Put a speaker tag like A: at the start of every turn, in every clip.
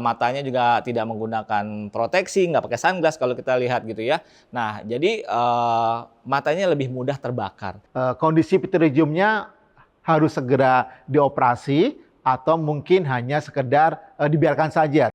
A: matanya juga tidak menggunakan proteksi, nggak pakai sunglass kalau kita lihat gitu ya. Nah, jadi matanya lebih mudah terbakar.
B: Kondisi pterygiumnya harus segera dioperasi atau mungkin hanya sekedar dibiarkan saja.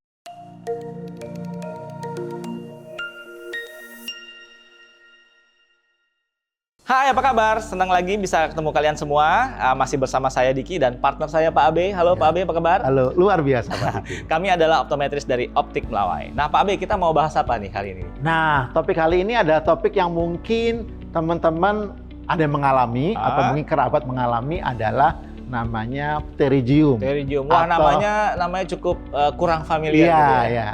A: Hai, apa kabar? Senang lagi bisa ketemu kalian semua. Masih bersama saya Diki dan partner saya Pak Abe. Halo Pak Abe, apa kabar?
B: Halo, luar biasa Pak Diki.
A: Kami adalah optometris dari Optik Melawai. Nah Pak Abe, kita mau bahas apa nih hari ini?
B: Nah, topik kali ini adalah topik yang mungkin teman-teman ada yang mengalami atau mungkin kerabat mengalami adalah namanya pterygium.
A: Pterygium. Wah,
B: atau,
A: namanya cukup kurang familiar.
B: Iya,
A: gitu ya.
B: ya.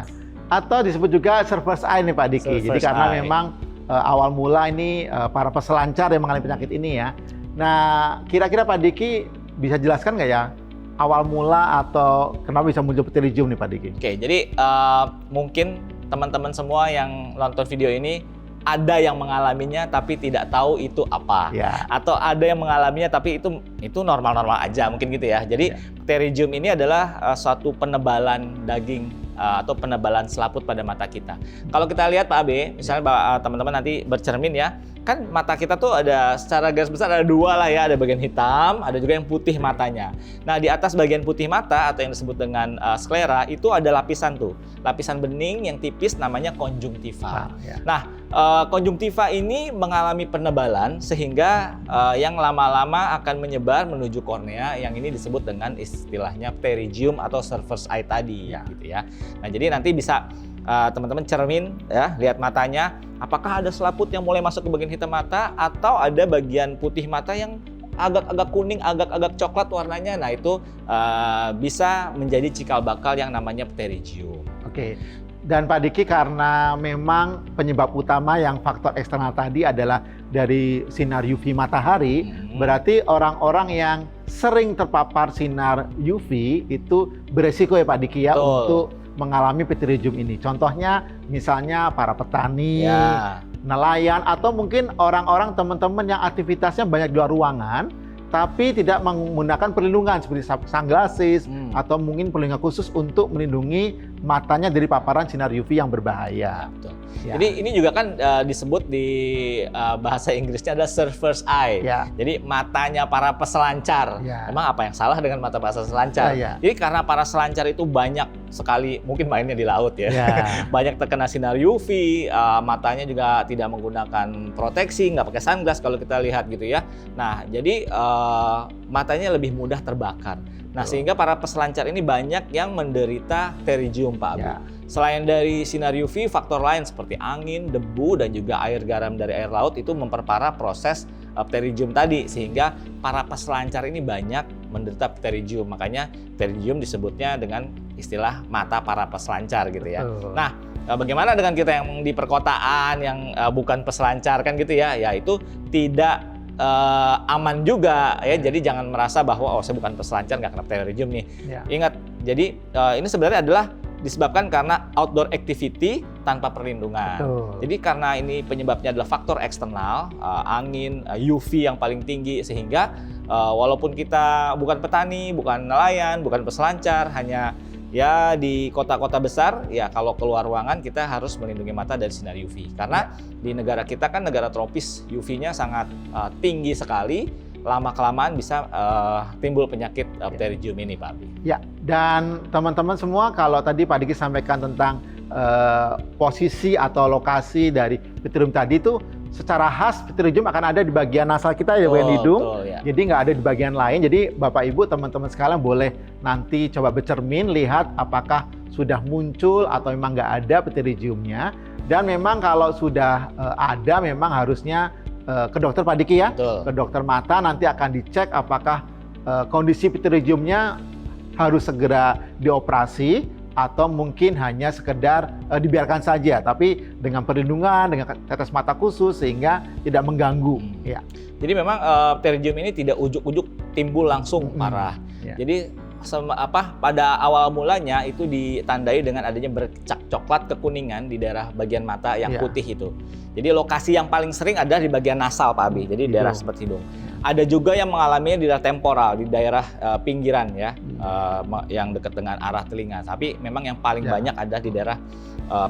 B: Atau disebut juga surface eye nih Pak Diki. Jadi karena memang awal mula ini para peselancar yang mengalami penyakit ini ya. Nah, kira-kira Pak Diki bisa jelaskan nggak ya awal mula atau kenapa bisa muncul pterygium nih Pak Diki?
A: Oke, jadi mungkin teman-teman semua yang nonton video ini ada yang mengalaminya tapi tidak tahu itu apa.
B: Ya.
A: Atau ada yang mengalaminya tapi itu normal-normal aja mungkin gitu ya. Jadi pterygium ini adalah suatu penebalan daging atau penebalan selaput pada mata kita. Kalau kita lihat Pak Abe, misalnya teman-teman nanti bercermin ya, kan mata kita tuh ada secara garis besar ada dua lah ya, ada bagian hitam, ada juga yang putih matanya. Nah di atas bagian putih mata atau yang disebut dengan sklera itu ada lapisan tuh, lapisan bening yang tipis namanya konjungtiva. Nah konjungtiva ini mengalami penebalan sehingga yang lama-lama akan menyebar menuju kornea, yang ini disebut dengan istilahnya pterygium atau surface eye tadi, gitu ya. Nah jadi nanti bisa teman-teman cermin ya, lihat matanya, apakah ada selaput yang mulai masuk ke bagian hitam mata atau ada bagian putih mata yang agak-agak kuning, agak-agak coklat warnanya. Nah itu bisa menjadi cikal bakal yang namanya pterygium.
B: Oke. Dan Pak Diki, karena memang penyebab utama yang faktor eksternal tadi adalah dari sinar UV matahari, berarti orang-orang yang sering terpapar sinar UV itu beresiko ya Pak Diki ya untuk mengalami pterygium ini. Contohnya misalnya para petani, nelayan, atau mungkin orang-orang teman-teman yang aktivitasnya banyak di luar ruangan tapi tidak menggunakan perlindungan seperti sunglasses atau mungkin perlindungan khusus untuk melindungi matanya dari paparan sinar UV yang berbahaya.
A: Betul. Jadi ini juga kan disebut di bahasa Inggrisnya ada surface eye. Jadi matanya para peselancar. Emang apa yang salah dengan mata para peselancar? Jadi karena para selancar itu banyak sekali mungkin mainnya di laut ya. Banyak terkena sinar UV, matanya juga tidak menggunakan proteksi, nggak pakai sunglass kalau kita lihat gitu ya. Nah jadi matanya lebih mudah terbakar. Nah, sehingga para peselancar ini banyak yang menderita pterygium, Pak Abu. Selain dari sinar UV, faktor lain seperti angin, debu, dan juga air garam dari air laut itu memperparah proses pterygium tadi, sehingga para peselancar ini banyak menderita pterygium. Makanya pterygium disebutnya dengan istilah mata para peselancar gitu ya. Nah, bagaimana dengan kita yang di perkotaan yang bukan peselancar kan gitu ya? Ya itu tidak aman juga ya, jadi jangan merasa bahwa saya bukan peselancar nggak kena pterygium nih. Ingat, jadi ini sebenarnya adalah disebabkan karena outdoor activity tanpa perlindungan. Jadi karena ini penyebabnya adalah faktor eksternal, angin, UV yang paling tinggi, sehingga walaupun kita bukan petani, bukan nelayan, bukan peselancar, hanya ya di kota-kota besar, ya kalau keluar ruangan kita harus melindungi mata dari sinar UV. Karena di negara kita kan negara tropis, UV-nya sangat tinggi sekali, lama-kelamaan bisa timbul penyakit pterygium ini Pak Abi. Ya,
B: dan teman-teman semua, kalau tadi Pak Diki sampaikan tentang posisi atau lokasi dari pterygium tadi itu, secara khas pterygium akan ada di bagian nasal kita, di bagian hidung. Jadi nggak ada di bagian lain. Jadi Bapak Ibu, teman-teman sekalian boleh nanti coba bercermin, lihat apakah sudah muncul atau memang nggak ada pterygiumnya. Dan memang kalau sudah ada, memang harusnya ke dokter Pak Diki ya, ke dokter mata, nanti akan dicek apakah kondisi pterygiumnya harus segera dioperasi atau mungkin hanya sekedar dibiarkan saja, tapi dengan perlindungan, dengan tetes mata khusus sehingga tidak mengganggu.
A: Jadi memang pterygium ini tidak ujuk-ujuk timbul langsung parah. Jadi pada awal mulanya itu ditandai dengan adanya bercak coklat kekuningan di daerah bagian mata yang putih itu. Jadi lokasi yang paling sering ada di bagian nasal Pak Abi, jadi daerah seperti hidung. Ada juga yang mengalaminya di daerah temporal, di daerah pinggiran ya, yang dekat dengan arah telinga. Tapi memang yang paling banyak ada di daerah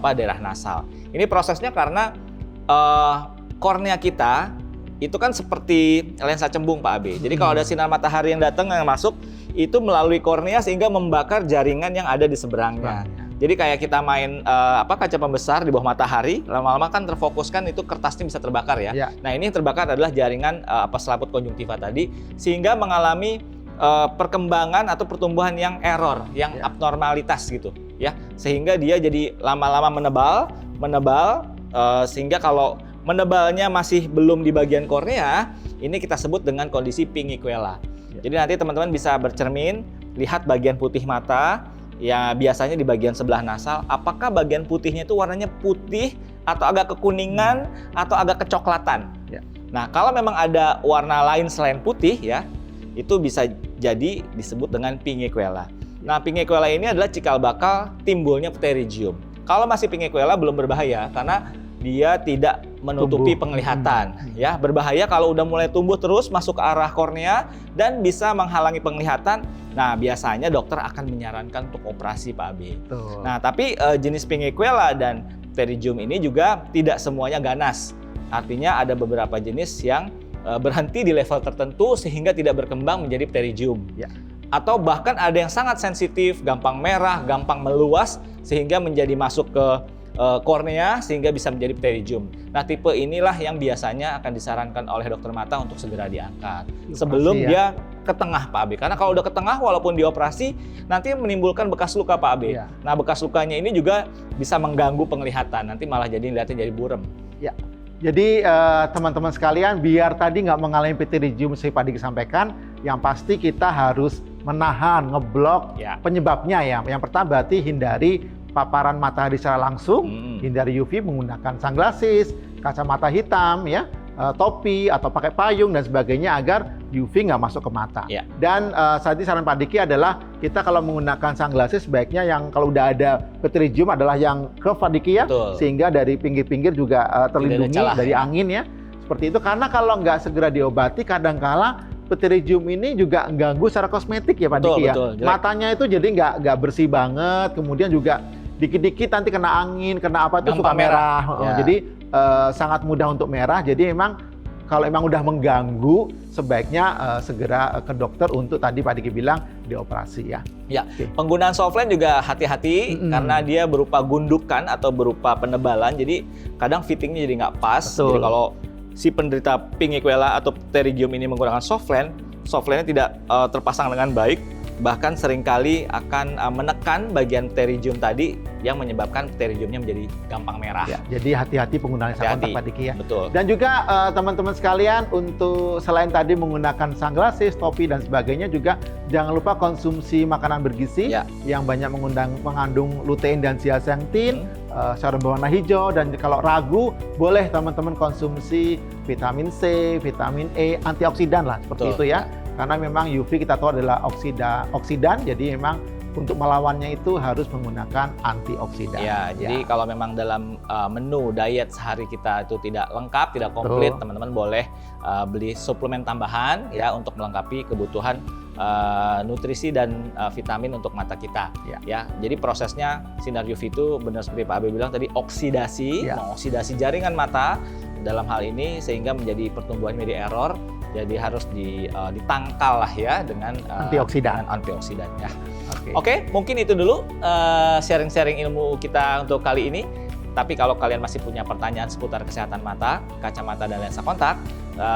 A: daerah nasal. Ini prosesnya karena kornea kita itu kan seperti lensa cembung Pak Abe. Jadi kalau ada sinar matahari yang datang yang masuk itu melalui kornea sehingga membakar jaringan yang ada di seberangnya. Jadi kayak kita main kaca pembesar di bawah matahari, lama-lama kan terfokuskan itu kertasnya bisa terbakar ya. Nah ini yang terbakar adalah jaringan selaput konjungtiva tadi, sehingga mengalami perkembangan atau pertumbuhan yang error, yang abnormalitas gitu ya. Sehingga dia jadi lama-lama menebal, sehingga kalau menebalnya masih belum di bagian kornea, ini kita sebut dengan kondisi pinguicuela. Jadi nanti teman-teman bisa bercermin, lihat bagian putih mata, ya biasanya di bagian sebelah nasal, apakah bagian putihnya itu warnanya putih atau agak kekuningan atau agak kecoklatan. Nah, kalau memang ada warna lain selain putih ya, itu bisa jadi disebut dengan pinguicuela. Nah, pinguicuela ini adalah cikal bakal timbulnya pterygium. Kalau masih pinguicuela belum berbahaya karena dia tidak menutupi penglihatan. Ya, berbahaya kalau udah mulai tumbuh terus masuk ke arah kornea dan bisa menghalangi penglihatan. Nah, biasanya dokter akan menyarankan untuk operasi Pak Abe. Nah, tapi jenis pinguicuela dan pterygium ini juga tidak semuanya ganas. Artinya ada beberapa jenis yang berhenti di level tertentu sehingga tidak berkembang menjadi pterygium. Atau bahkan ada yang sangat sensitif, gampang merah, gampang meluas sehingga menjadi masuk ke kornea sehingga bisa menjadi pterygium. Nah, tipe inilah yang biasanya akan disarankan oleh dokter mata untuk segera diangkat sebelum dia ke tengah Pak Abe. Karena kalau udah ke tengah walaupun dioperasi nanti menimbulkan bekas luka Pak Abe. Nah, bekas lukanya ini juga bisa mengganggu penglihatan. Nanti malah jadi lihatnya jadi buram.
B: Jadi teman-teman sekalian, biar tadi nggak mengalami pterygium seperti Pak Diki sampaikan, yang pasti kita harus menahan, ngeblok penyebabnya ya. Yang pertama berarti hindari paparan matahari secara langsung, hindari UV menggunakan sunglasses, kacamata hitam, ya, topi atau pakai payung dan sebagainya agar UV nggak masuk ke mata. Dan saat ini saran Pak Diki adalah kita kalau menggunakan sunglasses sebaiknya yang kalau udah ada pterygium adalah yang curve Pak Diki ya, sehingga dari pinggir-pinggir juga terlindungi dari angin ya. Seperti itu, karena kalau nggak segera diobati kadangkala pterygium ini juga mengganggu secara kosmetik ya Pak Diki ya. Matanya itu jadi nggak bersih banget, kemudian juga dikit-dikit nanti kena angin, kena apa itu suka merah. Jadi sangat mudah untuk merah. Jadi memang kalau emang udah mengganggu sebaiknya segera ke dokter untuk tadi Pak Diki bilang dioperasi ya. Penggunaan softline juga hati-hati karena dia berupa gundukan atau berupa penebalan. Jadi kadang fittingnya jadi nggak pas. Jadi kalau si penderita pinguicuela atau pterygium ini menggunakan softline-nya tidak terpasang dengan baik, bahkan seringkali akan menekan bagian pterygium tadi yang menyebabkan pterygiumnya menjadi gampang merah. Jadi hati-hati penggunaan lensa kontak Pak Diki ya. Dan juga teman-teman sekalian, untuk selain tadi menggunakan sunglasses, topi dan sebagainya, juga jangan lupa konsumsi makanan bergizi yang banyak mengandung lutein dan zeaxanthin, sayuran berwarna hijau, dan kalau ragu boleh teman-teman konsumsi vitamin C, vitamin E, antioksidan lah seperti itu ya. Karena memang UV kita tahu adalah oksidan, jadi memang untuk melawannya itu harus menggunakan antioksidan. Jadi kalau memang dalam menu diet sehari kita itu tidak lengkap, tidak komplit, teman-teman boleh beli suplemen tambahan ya untuk melengkapi kebutuhan nutrisi dan vitamin untuk mata kita. Ya, jadi prosesnya sinar UV itu benar seperti Pak Abe bilang tadi, oksidasi, mengoksidasi jaringan mata dalam hal ini sehingga menjadi pertumbuhan media error. Jadi harus ditangkal lah ya dengan antioksidan ya. Oke, mungkin itu dulu sharing-sharing ilmu kita untuk kali ini. Tapi kalau kalian masih punya pertanyaan seputar kesehatan mata, kacamata dan lensa kontak,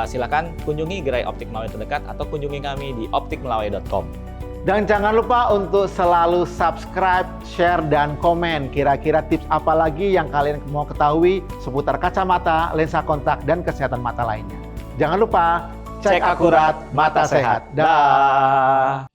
B: silakan kunjungi gerai Optik Melawai terdekat atau kunjungi kami di optikmelawai.com. Dan jangan lupa untuk selalu subscribe, share, dan komen. Kira-kira tips apa lagi yang kalian mau ketahui seputar kacamata, lensa kontak, dan kesehatan mata lainnya. Jangan lupa cek akurat, mata sehat. Dah.